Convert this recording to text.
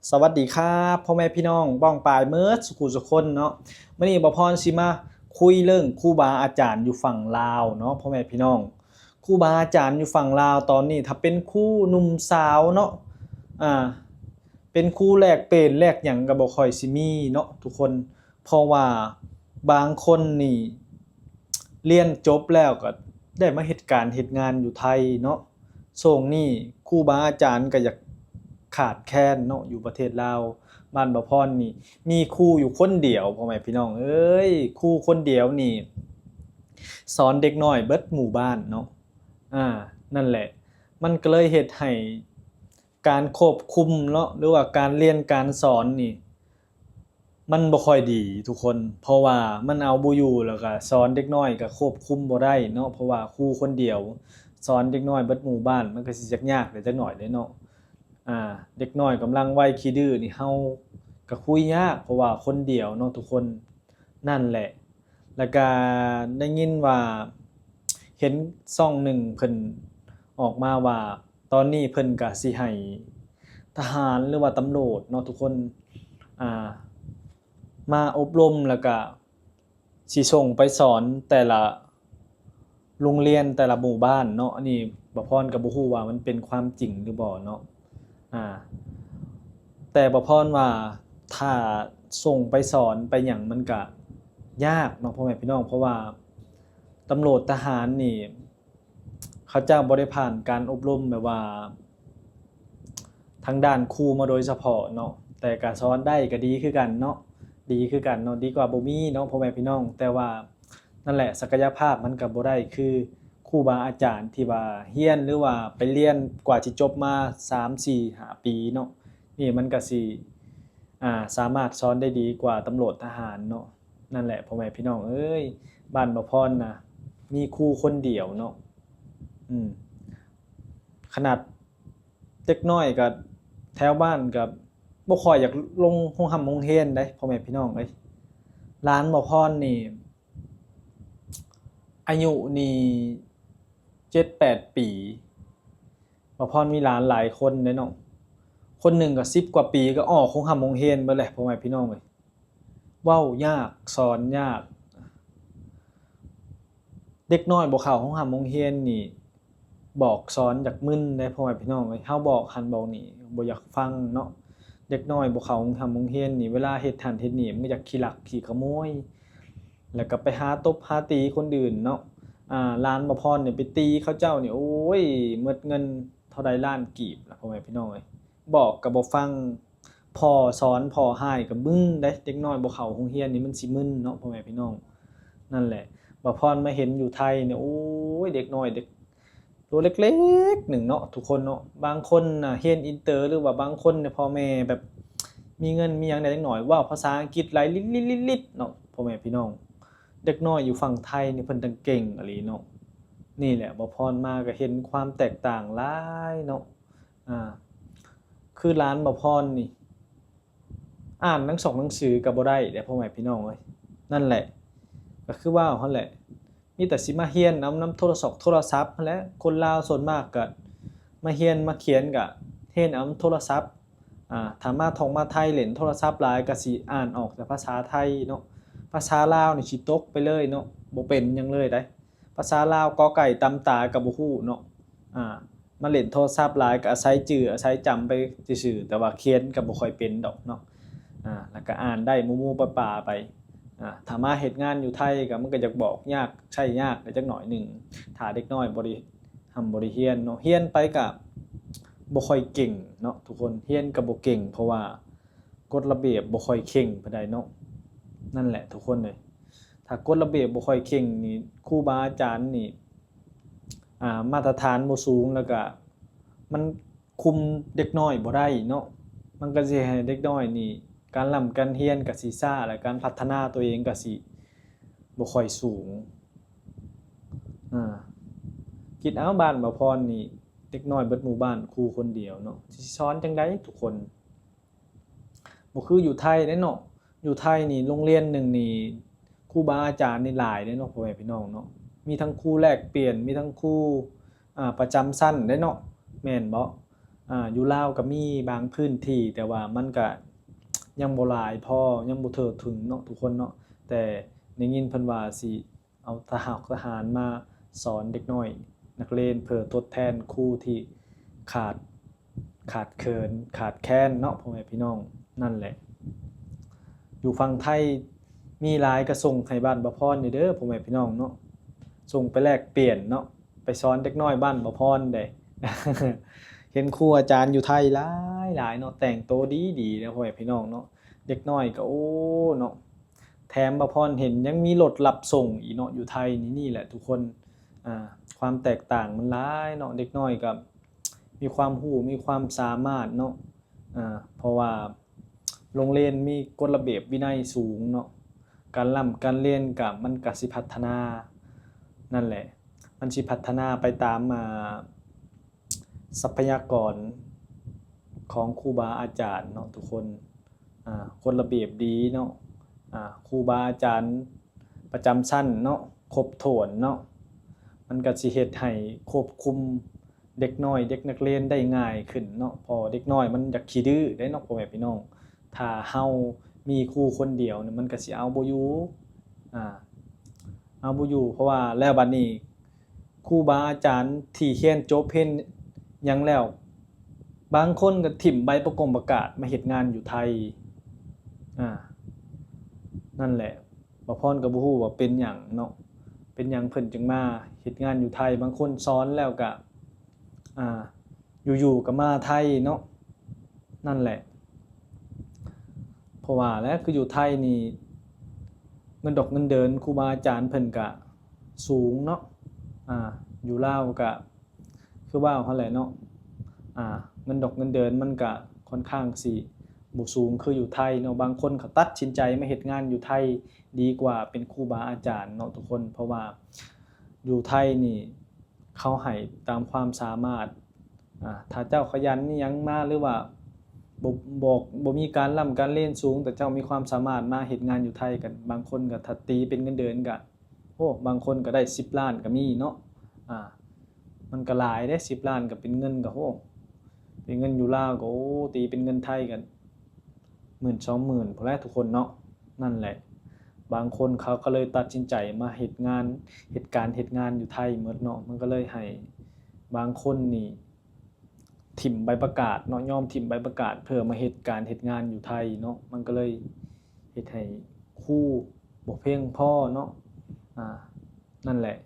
สวัสดีครับพ่อแม่พี่น้องบ้องปลายเมิดสุขุสุคนเนาะมื้อนี้บ่พรสิมาคุยเรื่องครูบาอาจารย์อยู่ฝั่งลาวเนาะพ่อแม่พี่น้องครูบาอาจารย์อยู่ฝั่งลาวตอนนี้ถ้าเป็นครูหนุ่มสาวเนาะอ่าเป็นครูแลกเปรนแลกหยังก็บ่ค่อยสิมีเนาะทุกคนเพราะว่าบางคนนี่เรียนจบแล้วก็ได้มาเฮ็ดการเฮ็ดงานอยู่ไทยเนาะ ช่วงนี้ครูบาอาจารย์ก็อยากขาดแคลนเนาะอยู่ประเทศลาวบ้านบ่พรนี่มีครูอยู่คนเดียวพ่อแม่พี่น้องเอ้ยครูคนเดียวนี่สอนเด็กน้อยเบิดหมู่บ้านเนาะอ่านั่นแหละมันก็เลยเฮ็ดให้การควบคุมเนาะหรือว่าการเรียนการสอนนี่มันบ่ค่อยดีทุกคนเพราะว่ามันเอาบ่อยู่แล้วก็สอนเด็กน้อยก็ควบคุมบ่ได้เนาะเพราะว่าครูคนเดียวสอนเด็กน้อยเบิดหมู่บ้านมันก็สิยากๆจักหน่อยเด้เนาะ เด็กน้อยกำลังวัยขี้ดื้อนี่เฮาก็คุยยากเพราะว่าคนเดียวเนาะทุกคนนั่นแหละแล้วก็ได้ยินว่าเห็นช่องหนึ่งเพิ่นออกมาว่าตอนนี้เพิ่นก็สิให้ทหารหรือว่าตำรวจเนาะทุกคนอ่ามาอบรมแล้วก็สิส่งไปสอนแต่ละโรงเรียนแต่ละหมู่บ้านเนาะอันนี้บ่พรก็บ่ฮู้ว่ามันเป็นความจริงหรือบ่เนาะ อ่าแต่บ่พรว่าถ้าส่งไปสอนไปหยังมันก็ยากเนาะพ่อแม่พี่น้องเพราะว่าตำรวจทหารนี่เขาเจ้าบ่ได้ผ่านการอบรมแบบว่าทางด้านครูมาโดยเฉพาะเนาะแต่ก็สอนได้ก็ดีคือกันเนาะดีคือกันเนาะดีกว่าบ่มีเนาะพ่อแม่พี่น้องแต่ว่านั่นแหละศักยภาพมันก็บ่ได้คือครูบาอาจารย์ที่ว่าเรียนหรือว่าไปเรียนกว่าสิจบมา3 4 5ปีเนาะ นี่มันก็สิสามารถสอนได้ดีกว่าตำรวจทหารเนาะนั่นแหละพ่อแม่พี่น้องเอ้ยบ้านบ่พรน่ะมีครูคนเดียวเนาะอืมขนาดเด็กน้อยก็แถวบ้านก็บ่ค่อยอยากลงโรงหำโรงเรียนเด้พ่อแม่พี่น้องเอ้ยหลานบ่พรนี่อายุนี่7-8 ปีบ่พรมีหลานหลายคนเด้เนาะคนหนึ่งก็10 กว่าปีก็ออกโรงหำโรงเรียนเบิดแหละพ่อแม่พี่น้องเอ้ย เว้ายากสอนยากเด็กน้อยบ่เข้าโรงหำโรงเรียนนี่บอกสอนอยากมึนเด้พ่อแม่พี่น้องเอ้ยเฮาบอกหั้นบอกนี่บ่อยากฟังเนาะเด็กน้อยบ่เข้าโรงหำโรงเรียนนี่เวลาเฮ็ดหั้นเฮ็ดนี่มันก็อยากขี้ลักขี้ขโมยแล้วก็ไปหาตบหาตีคนอื่นเนาะร้านบ่พรนี่ไปตีเขาเจ้านี่โอ๊ยหมดเงินเท่าใดล้านกีบล่ะพ่อแม่พี่น้องเอ้ยบอกก็บ่ฟัง พ่อสอนพ่อให้ก็บึ้งเด้เด็กน้อยบ่เข้าโรงเรียนนี่มันสิมึนเนาะพ่อแม่พี่น้องนั่นแหละบัดพรมาเห็นอยู่ไทยเนี่ยโอ้ยเด็กน้อยเด็กตัวเล็กๆหนึ่งเนาะทุกคนเนาะบางคนน่ะเรียนอินเตอร์หรือว่าบางคนเนี่ยพ่อแม่แบบมีเงินมีหยังได้จักหน่อยเว้าภาษาอังกฤษไหลลิดๆๆๆเนาะพ่อแม่พี่น้องเด็กน้อยอยู่ฝั่งไทยนี่เพิ่นจั่งเก่งอีหลีเนาะนี่แหละบ่พรมาก็เห็นความแตกต่างหลายเนาะอ่าคือร้านบ่พรนี่ อ่านหนังสองหนังสือก็บ่ได้เด้พ่อแม่พี่น้องเอ้ยนั่นแหละก็คือว่าหั่นแหละมีแต่สิมาเรียนนำโทรศัพท์นั่นแหละคนลาวส่วนมากก็มาเรียนมาเขียนก็เรียนเอาโทรศัพท์ถ้ามาท่องมาไทยเล่นโทรศัพท์หลายก็สิอ่านออกแต่ภาษาไทยเนาะภาษาลาวนี่สิตกไปเลยเนาะบ่เป็นหยังเลยเด้ภาษาลาวกอไก่ตำตาก็บ่ฮู้เนาะอ่ามาเล่นโทรศัพท์หลายก็อาศัยจื้ออาศัยจำไปซื่อๆแต่ว่าเขียนก็บ่ค่อยเป็นดอกเนาะ แล้วก็อ่านได้มู่ๆป่าๆไปถ้ามาเฮ็ดงานอยู่ไทยก็มันก็อยากบอกยากใช้ยากไปจักหน่อยหนึ่งถ้าเด็กน้อยบ่ได้เรียนเนาะเรียนไปก็บ่ค่อยเก่งเนาะทุกคนเรียนก็บ่เก่งเพราะว่ากฎระเบียบบ่ค่อยเคร่งปานใดเนาะนั่นแหละทุกคนเลยถ้ากฎระเบียบบ่ค่อยเคร่งนี่ครูบาอาจารย์นี่มาตรฐานบ่สูงแล้วก็มันคุมเด็กน้อยบ่ได้เนาะ มันก็สิให้เด็กน้อยนี่การร่ำการเรียนก็สิช้าและการพัฒนาตัวเองก็สิบ่ค่อยสูงอาคิดเอาบ้านบ่พรนี่เด็กน้อยเบิดหมู่บ้านครูคนเดียวเนาะสิสอนจั่งใดทุกคนบ่คืออยู่ไทยเด้เนาะอยู่ไทยนี่โรงเรียนหนึ่งนี่ครูบาอาจารย์นี่หลายเด้เนาะพ่อแม่พี่น้องเนาะมีทั้งครูแลกเปลี่ยนมีทั้งครูประจำชั้นเด้เนาะแม่นบ่ อยู่ลาวก็มีบางพื้นที่แต่ว่ามันก็ยังบ่หลายพอยังบ่ทั่วถึงเนาะทุกคนเนาะแต่ได้ยินเพิ่นว่าสิเอาทหารมาสอนเด็กน้อยนักเรียนเพื่อทดแทนครูที่ขาดขาดเขินขาดแคลนเนาะพ่อแม่พี่น้องนั่นแหละอยู่ฝั่งไทยมีหลายก็ส่งให้บ้านบ่พรนี่เด้อพ่อแม่พี่น้องเนาะส่งไปแลกเปลี่ยนเนาะไปสอนเด็กน้อยบ้านบ่พรได้ เห็นครูอาจารย์อยู่ไทยหลายเนาะแต่งตัวดีๆนะพ่อแม่พี่น้องเนาะเด็กน้อยก็โอ้เนาะแถมบ่พรเห็นยังมีรถรับส่งอีกเนาะอยู่ไทยนี่แหละทุกคนความแตกต่างมันหลายเนาะเด็กน้อยก็มีความรู้มีความสามารถเนาะเพราะว่าโรงเรียนมีกฎระเบียบวินัยสูงเนาะการเรียนก็มันก็สิพัฒนานั่นแหละมันสิพัฒนาไปตามทรัพยากรของครูบาอาจารย์เนาะทุกคนกฎระเบียบดีเนาะครูบาอาจารย์ประจำชั้นเนาะครบถ้วนเนาะมันก็สิเฮ็ดให้ควบคุมเด็กน้อยเด็กนักเรียนได้ง่ายขึ้นเนาะพอเด็กน้อยมันอยากขี้ดื้อได้เนาะพ่อแม่พี่น้องถ้าเฮามีครูคนเดียวเนี่ยมันก็สิเอาบ่อยู่เอาบ่อยู่เพราะว่าแล้วบัดนี้ครูบาอาจารย์ที่เรียนจบเรียนหยังแล้วบางคนก็ถิ้มใบประกงประกาศมาเฮ็ดงานอยู่ไทยนั่นแหละบ่พรก็บ่ฮู้ว่าเป็นหยังเนาะเป็นหยังเพิ่นจึงมาเฮ็ดงานอยู่ไทยบางคนสอนแล้วก็อยู่ๆก็มาไทยเนาะนั่นแหละเพราะว่าแล้วคืออยู่ไทยนี่เงินดอกเงินเดือนครูบาอาจารย์เพิ่นก็สูงเนาะอยู่ลาวก็คือว่าหั่นแหละเนาะเงินดอกเงินเดือนมันก็ค่อนข้างสิบ่สูงคืออยู่ไทยเนาะบางคนเขาตัดสินใจมาเฮ็ดงานอยู่ไทยดีกว่าเป็นครูบาอาจารย์เนาะทุกคนเพราะว่าอยู่ไทยนี่เขาให้ตามความสามารถถ้าเจ้าขยันอิหยังมาหรือว่าบ่มีการร่ำการเรียนสูงแต่เจ้ามีความสามารถมาเฮ็ดงานอยู่ไทยกันบางคนก็ถ้าตีเป็นเงินเดือนก็บางคนก็ได้10ล้านก็มีเนาะมันก็หลายเด้10ล้านก็เป็นเงินก็เป็นเงินอยู่ลาวก็ตีเป็นเงินไทยก็10,000 20,000พุ่นแหละทุกคนเนาะนั่นแหละบางคนเขาก็เลยตัดสินใจมาเฮ็ดงานเฮ็ดงานอยู่ไทยหมดเนาะมันก็เลยให้บางคนนี่ถิ่มใบประกาศเนาะยอมถิ่มใบประกาศเพื่อมาเฮ็ดงานอยู่ไทยเนาะมันก็เลยเฮ็ดให้ครูบ่เพียงพอเนาะนั่นแหละ